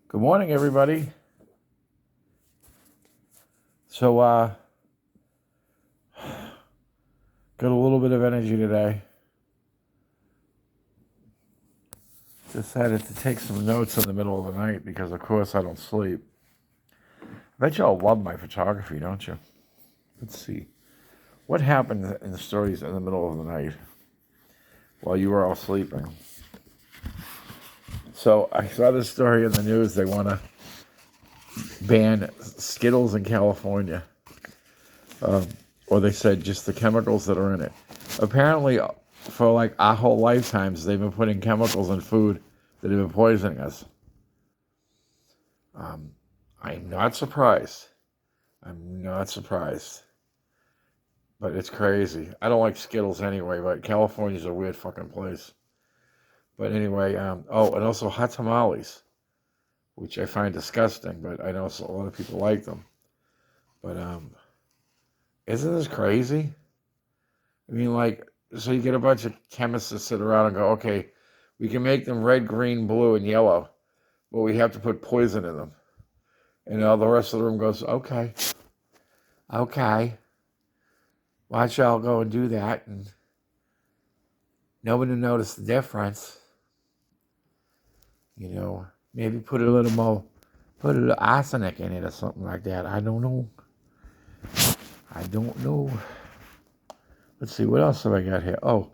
Good morning, everybody. So, got a little bit of energy today. Decided to take some notes in the middle of the night because, of course, I don't sleep. I bet you all love my photography, don't you? Let's see. What happened in the stories in the middle of the night while you were all sleeping? So, I saw this story in the news. They want to ban Skittles in California. Or they said just the chemicals that are in it. Apparently, for like our whole lifetimes, they've been putting chemicals in food that have been poisoning us. I'm not surprised. I'm not surprised. But it's crazy. I don't like Skittles anyway, but California's a weird fucking place. But anyway, and also hot tamales, which I find disgusting, but I know a lot of people like them. But isn't this crazy? I mean, like, so you get a bunch of chemists that sit around and go, okay, we can make them red, green, blue, and yellow, but we have to put poison in them. And all the rest of the room goes, okay. Watch y'all go and do that, and nobody noticed the difference. You know, maybe put a little arsenic in it or something like that. I don't know. Let's see, what else have I got here? Oh,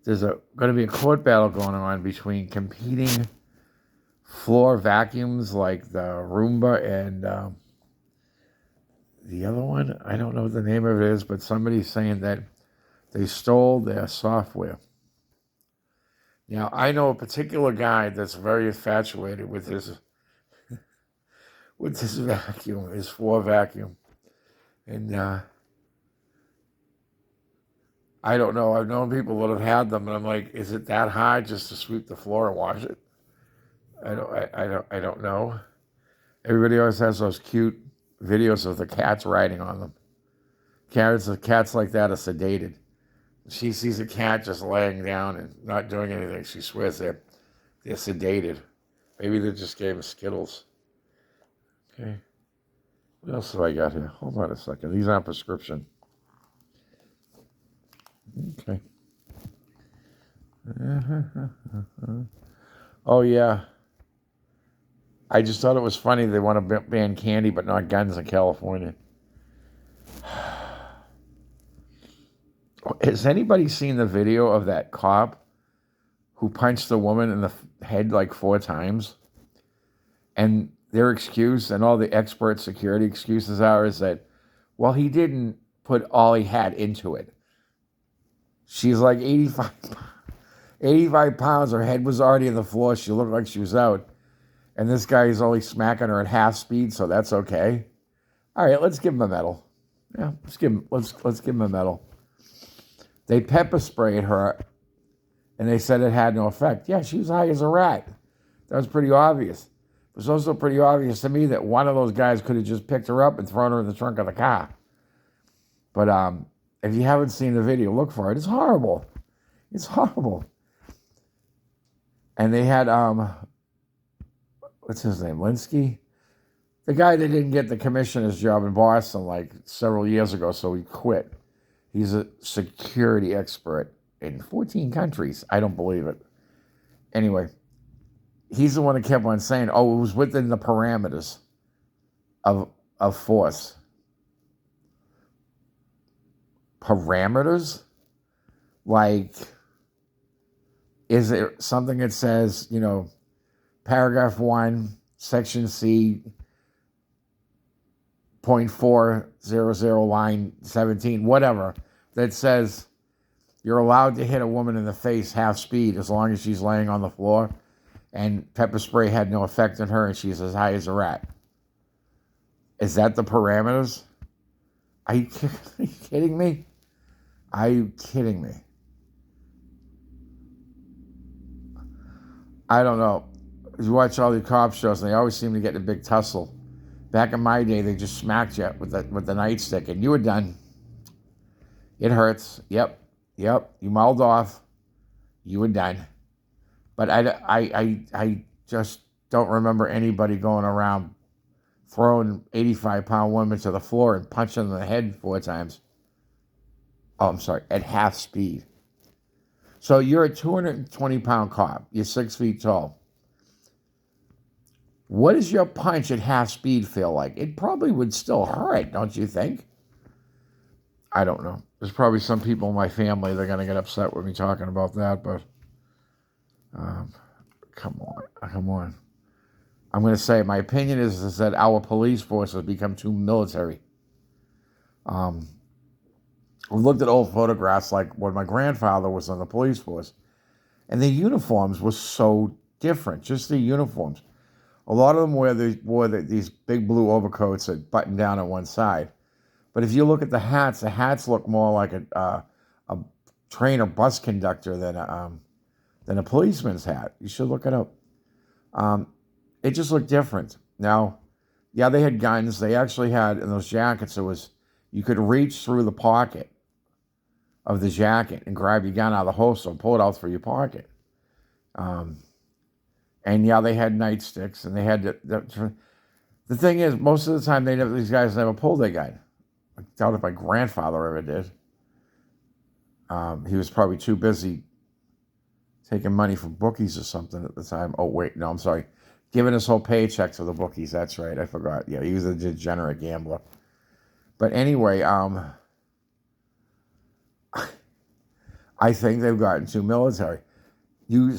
there's going to be a court battle going on between competing floor vacuums like the Roomba and the other one. I don't know what the name of it is, but somebody's saying that they stole their software. Now, I know a particular guy that's very infatuated with his vacuum, his floor vacuum. And I don't know. I've known people that have had them, and I'm like, is it that hard just to sweep the floor and wash it? I don't know. Everybody always has those cute videos of the cats riding on them. Cats like that are sedated. She sees a cat just laying down and not doing anything. She swears they're sedated. Maybe they just gave them Skittles. Okay. What else have I got here? Hold on a second. These aren't prescription. Okay. Oh, yeah. I just thought it was funny they want to ban candy but not guns in California. Has anybody seen the video of that cop who punched the woman in the head like 4 times? And their excuse and all the expert security excuses is that, well, he didn't put all he had into it. She's like 85 pounds. Her head was already on the floor. She looked like she was out. And this guy is only smacking her at half speed, so that's okay. All right, let's give him a medal. Yeah, let's give him a medal. They pepper sprayed her, and they said it had no effect. Yeah, she was high as a rat. That was pretty obvious. It was also pretty obvious to me that one of those guys could have just picked her up and thrown her in the trunk of the car. But if you haven't seen the video, look for it. It's horrible. It's horrible. And they had, what's his name, Linsky? The guy that didn't get the commissioner's job in Boston like several years ago, so he quit. He's a security expert in 14 countries. I don't believe it. Anyway, he's the one that kept on saying, oh, it was within the parameters of force. Parameters? Like, is it something that says, paragraph 1, section C, 0.400, line 17, whatever, that says you're allowed to hit a woman in the face half speed as long as she's laying on the floor, and pepper spray had no effect on her and she's as high as a rat? Is that the parameters? Are you kidding me? Are you kidding me? I don't know. You watch all the cop shows and they always seem to get in a big tussle. Back in my day, they just smacked you with the nightstick and you were done. It hurts. Yep. You mauled off. You were done. But I just don't remember anybody going around throwing 85-pound women to the floor and punching them in the head 4 times. Oh, I'm sorry, at half speed. So you're a 220-pound cop. You're 6 feet tall. What does your punch at half speed feel like? It probably would still hurt, don't you think? I don't know. There's probably some people in my family that are going to get upset with me talking about that, but come on. I'm going to say my opinion is that our police force has become too military. We looked at old photographs like when my grandfather was on the police force, and the uniforms were so different, just the uniforms. A lot of them wore these big blue overcoats that buttoned down on one side. But if you look at the hats look more like a train or bus conductor than a policeman's hat. You should look it up. It just looked different. Now, yeah, they had guns. They actually had, in those jackets, you could reach through the pocket of the jacket and grab your gun out of the holster and pull it out through your pocket. And yeah, they had nightsticks, and they had the thing is, most of the time these guys never pulled their gun. I doubt if my grandfather ever did. He was probably too busy taking money from bookies or something at the time. Oh wait, no, I'm sorry, giving his whole paycheck to the bookies. That's right, I forgot. Yeah, he was a degenerate gambler. But anyway, I think they've gotten too military. You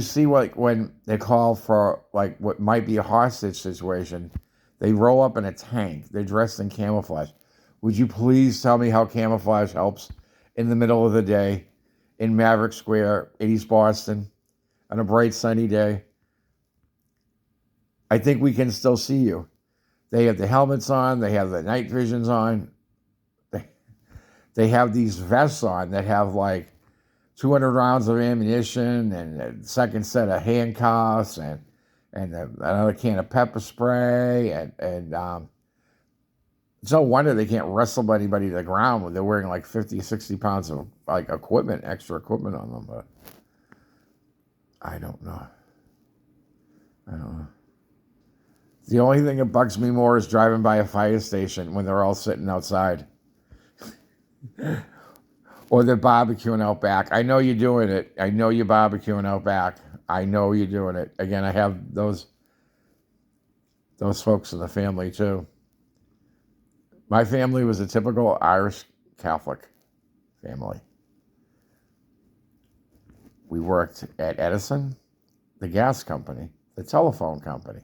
see, like when they call for like what might be a hostage situation, they roll up in a tank. They're dressed in camouflage. Would you please tell me how camouflage helps in the middle of the day in Maverick Square, East Boston, on a bright sunny day? I think we can still see you. They have the helmets on. They have the night visions on. They have these vests on that have like 200 rounds of ammunition and a second set of handcuffs and another can of pepper spray. And it's no wonder they can't wrestle anybody to the ground when they're wearing like 50, 60 pounds of like extra equipment on them. But I don't know. The only thing that bugs me more is driving by a fire station when they're all sitting outside. Or they're barbecuing out back. I know you're doing it. I know you're barbecuing out back. I know you're doing it. Again, I have those folks in the family too. My family was a typical Irish Catholic family. We worked at Edison, the gas company, the telephone company,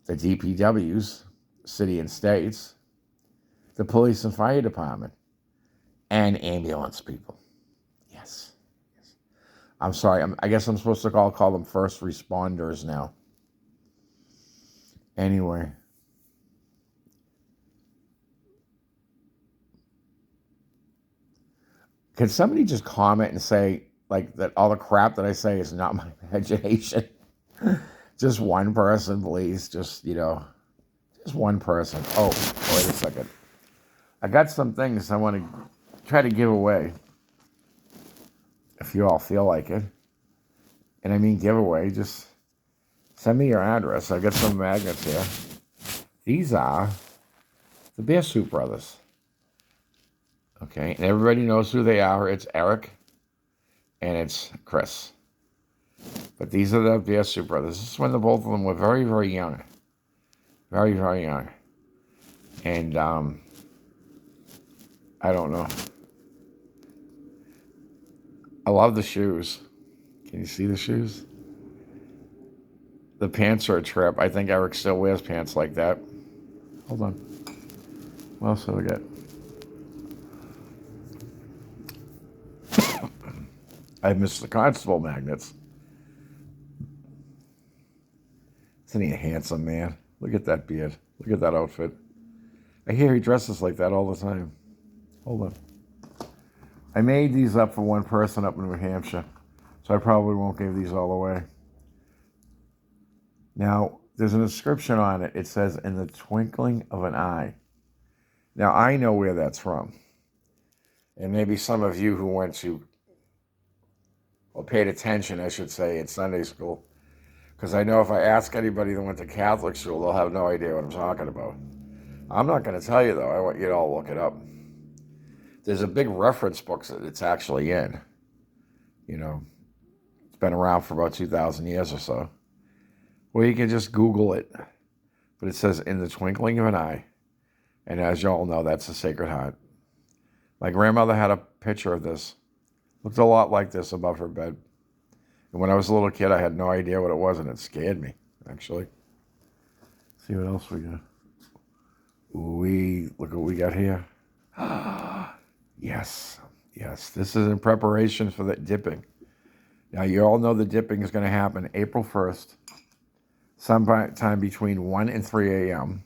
the DPWs, city and states, the police and fire department, and ambulance people. Yes. I'm sorry. I guess I'm supposed to call them first responders now. Anyway. Can somebody just comment and say, like, that all the crap that I say is not my imagination? Just one person, please. Just one person. Oh, wait a second. I got some things I want to try to give away, if you all feel like it. And I mean giveaway, just send me your address. I got some magnets here. These are the Bear Soup Brothers. Okay, and everybody knows who they are. It's Eric and it's Chris. But these are the Bear Soup Brothers. This is when the both of them were very, very young. Very, very young. And I don't know. I love the shoes. Can you see the shoes? The pants are a trip. I think Eric still wears pants like that. Hold on. What else have I got? I missed the Constable magnets. Isn't he a handsome man? Look at that beard. Look at that outfit. I hear he dresses like that all the time. Hold on. I made these up for one person up in New Hampshire, so I probably won't give these all away. Now, there's an inscription on it. It says, "In the twinkling of an eye." Now, I know where that's from. And maybe some of you who went to, or paid attention, I should say, in Sunday school, Because I know if I ask anybody that went to Catholic school, they'll have no idea what I'm talking about. I'm not going to tell you, though. I want you to all look it up. There's a big reference book that it's actually in. You know, it's been around for about 2,000 years or so. Well, you can just Google it. But it says, in the twinkling of an eye. And as you all know, that's the Sacred Heart. My grandmother had a picture of this. Looked a lot like this above her bed. And when I was a little kid, I had no idea what it was, and it scared me, actually. See what else we got. Look what we got here. Yes. This is in preparation for the dipping. Now, you all know the dipping is going to happen April 1st, sometime between 1 and 3 a.m.,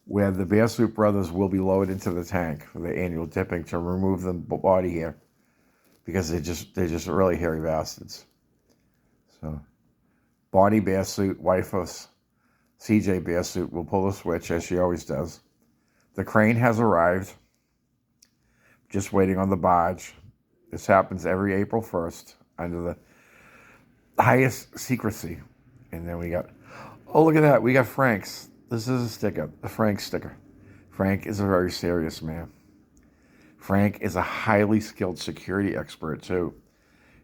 where the Bear Soup brothers will be lowered into the tank for the annual dipping to remove the body here, because they're just really hairy bastards. So, Bonnie Bear Suit, wife of CJ Bear Suit, will pull the switch as she always does. The crane has arrived, just waiting on the barge. This happens every April 1st under the highest secrecy. And then we got, oh, look at that. We got Frank's. This is a sticker, the Frank sticker. Frank is a very serious man. Frank is a highly skilled security expert, too.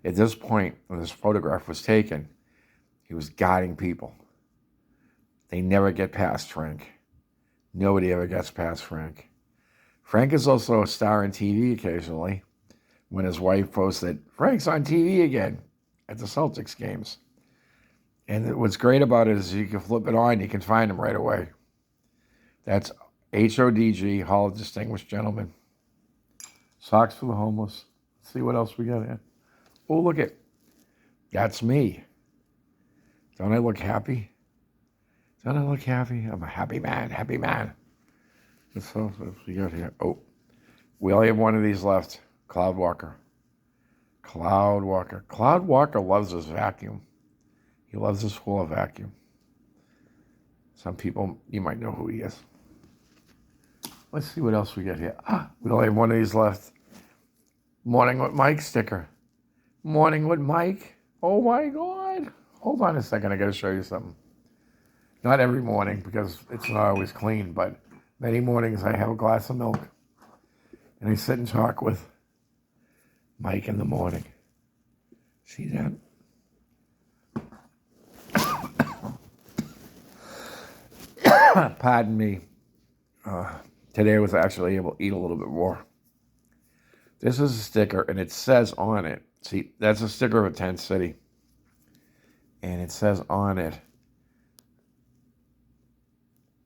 At this point, when this photograph was taken, he was guiding people. They never get past Frank. Nobody ever gets past Frank. Frank is also a star on TV occasionally, when his wife posted, Frank's on TV again at the Celtics games. And what's great about it is you can flip it on, you can find him right away. That's HODG, Hall of Distinguished Gentlemen. Socks for the homeless. Let's see what else we got here. Oh, look at, that's me. Don't I look happy? Don't I look happy? I'm a happy man, happy man. Let's see what we got here. Oh, we only have one of these left. Cloud Walker. Cloud Walker loves his vacuum. He loves his full of vacuum. Some people, you might know who he is. Let's see what else we got here. We only have one of these left. Morning with Mike sticker. Morning with Mike. Oh my God. Hold on a second, I gotta show you something. Not every morning, because it's not always clean, but many mornings I have a glass of milk. And I sit and talk with Mike in the morning. See that? Pardon me. Today I was actually able to eat a little bit more. This is a sticker, and it says on it, see, that's a sticker of a tent city. And it says on it,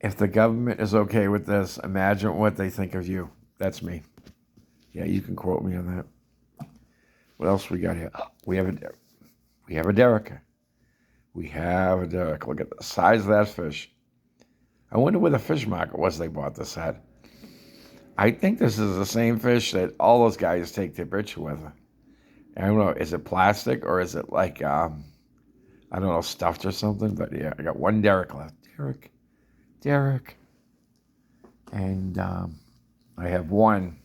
if the government is okay with this, imagine what they think of you. That's me. Yeah, you can quote me on that. What else we got here? We have a Derek. We have a Derek. Look at the size of that fish. I wonder where the fish market was they bought this at. I think this is the same fish that all those guys take their bitch with. I don't know, is it plastic or is it like, I don't know, stuffed or something? But yeah, I got one Derek left. Derek. And I have one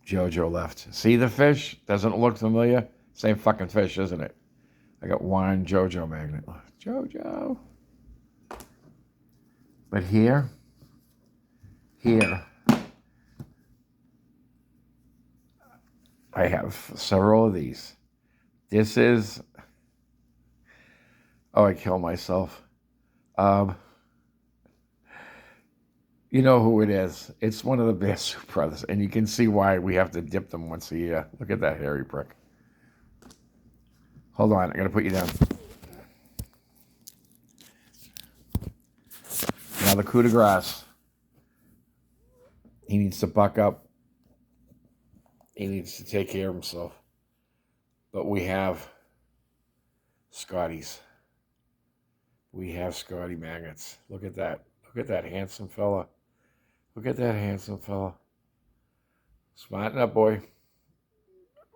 JoJo left. See the fish? Doesn't it look familiar? Same fucking fish, isn't it? I got one JoJo magnet left. JoJo. But here, I have several of these. This is, oh, I kill myself. You know who it is. It's one of the Bear Soup brothers, and you can see why we have to dip them once a year. Look at that hairy prick. Hold on, I gotta put you down. Now the coup de grace. He needs to buck up. He needs to take care of himself. But we have Scotties. We have Scotty magnets. Look at that. Look at that handsome fella. Look at that handsome fella. Smarten up, boy.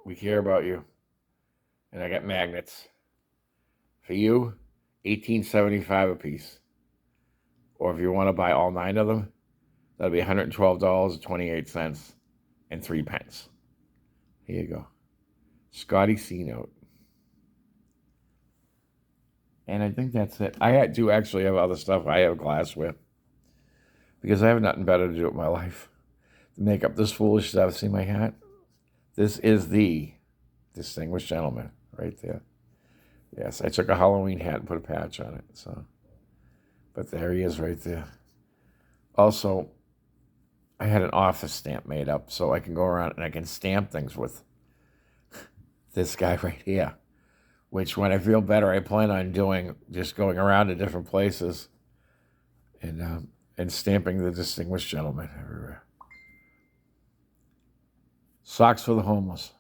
We care about you. And I got magnets. For you, $18.75 a piece. Or if you want to buy all 9 of them, that'll be $112.28 and 3 pence. Here you go. Scotty C note. And I think that's it. Do actually have other stuff. I have glassware because I have nothing better to do with my life. To make up this foolish stuff. See my hat? This is the distinguished gentleman right there. Yes, I took a Halloween hat and put a patch on it. So, but there he is right there. Also, I had an office stamp made up so I can go around and I can stamp things with this guy right here. Which, when I feel better, I plan on doing, just going around to different places and stamping the distinguished gentleman everywhere. Socks for the homeless.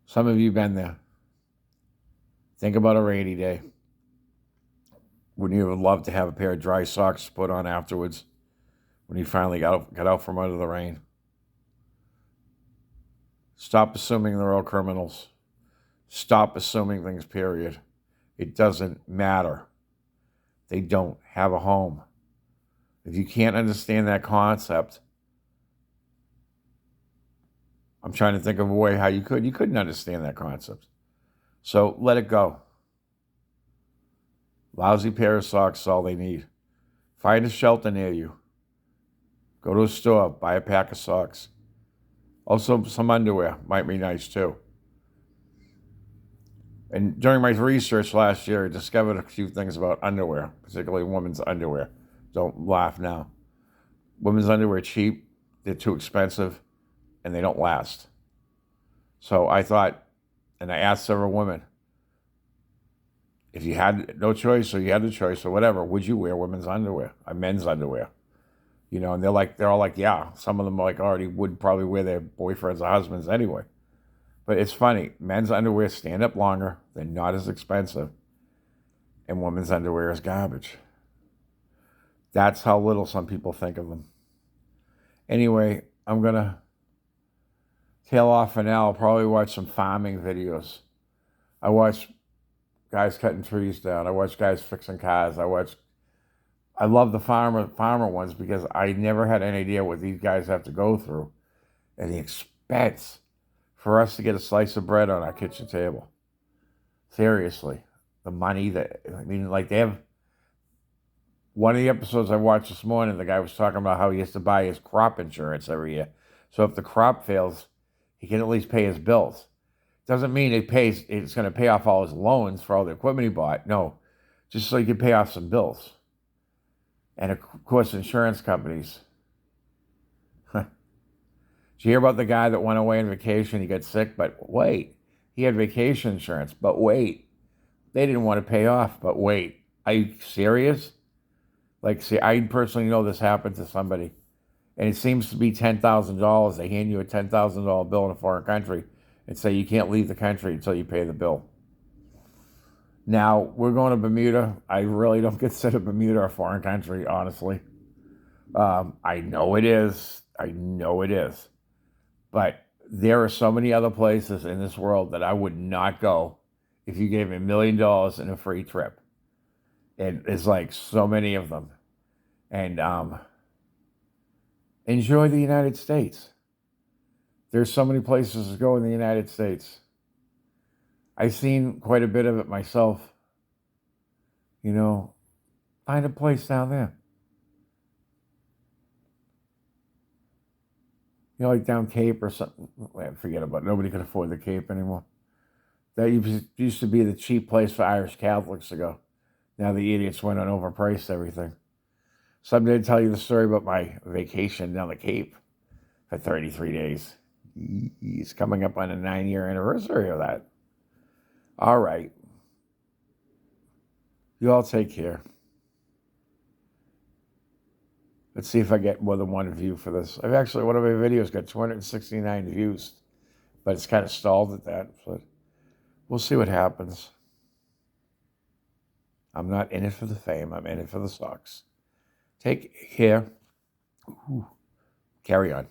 Some of you been there. Think about a rainy day. Wouldn't you have loved to have a pair of dry socks to put on afterwards when you finally got out from under the rain? Stop assuming they're all criminals. Stop assuming things, period. It doesn't matter. They don't have a home. If you can't understand that concept, I'm trying to think of a way how you could. You couldn't understand that concept. So let it go. Lousy pair of socks is all they need. Find a shelter near you. Go to a store, buy a pack of socks. Also, some underwear might be nice too. And during my research last year, I discovered a few things about underwear, particularly women's underwear. Don't laugh now. Women's underwear are cheap, they're too expensive, and they don't last. So I thought, and I asked several women, if you had no choice or you had the choice or whatever, would you wear women's underwear, men's underwear? You know, and they're all like, yeah. Some of them like already would probably wear their boyfriends or husbands anyway. But it's funny, men's underwear stand up longer, they're not as expensive, and women's underwear is garbage. That's how little some people think of them. Anyway, I'm going to tail off for now. I'll probably watch some farming videos. I watch guys cutting trees down. I watch guys fixing cars. I love the farmer ones because I never had any idea what these guys have to go through and the expense for us to get a slice of bread on our kitchen table. Seriously, the money like they have. One of the episodes I watched this morning, the guy was talking about how he has to buy his crop insurance every year. So if the crop fails, he can at least pay his bills. Doesn't mean it's going to pay off all his loans for all the equipment he bought. No, just so he can pay off some bills. And of course, insurance companies. Did you hear about the guy that went away on vacation? He got sick, but wait, he had vacation insurance, but wait, they didn't want to pay off, but wait, are you serious? Like, see, I personally know this happened to somebody, and it seems to be $10,000. They hand you a $10,000 bill in a foreign country and say you can't leave the country until you pay the bill. Now, we're going to Bermuda. I really don't consider Bermuda a foreign country, honestly. I know it is. But there are so many other places in this world that I would not go if you gave me $1 million and a free trip. And it's like so many of them. And enjoy the United States. There's so many places to go in the United States. I've seen quite a bit of it myself. You know, find a place down there. You know, like down Cape or something. Forget about it. Nobody can afford the Cape anymore. That used to be the cheap place for Irish Catholics to go. Now the idiots went and overpriced everything. Someday I'll tell you the story about my vacation down the Cape for 33 days. It's coming up on a 9-year anniversary of that. All right. You all take care. Let's see if I get more than one view for this. One of my videos got 269 views, but it's kind of stalled at that. But we'll see what happens. I'm not in it for the fame. I'm in it for the socks. Take care. Ooh. Carry on.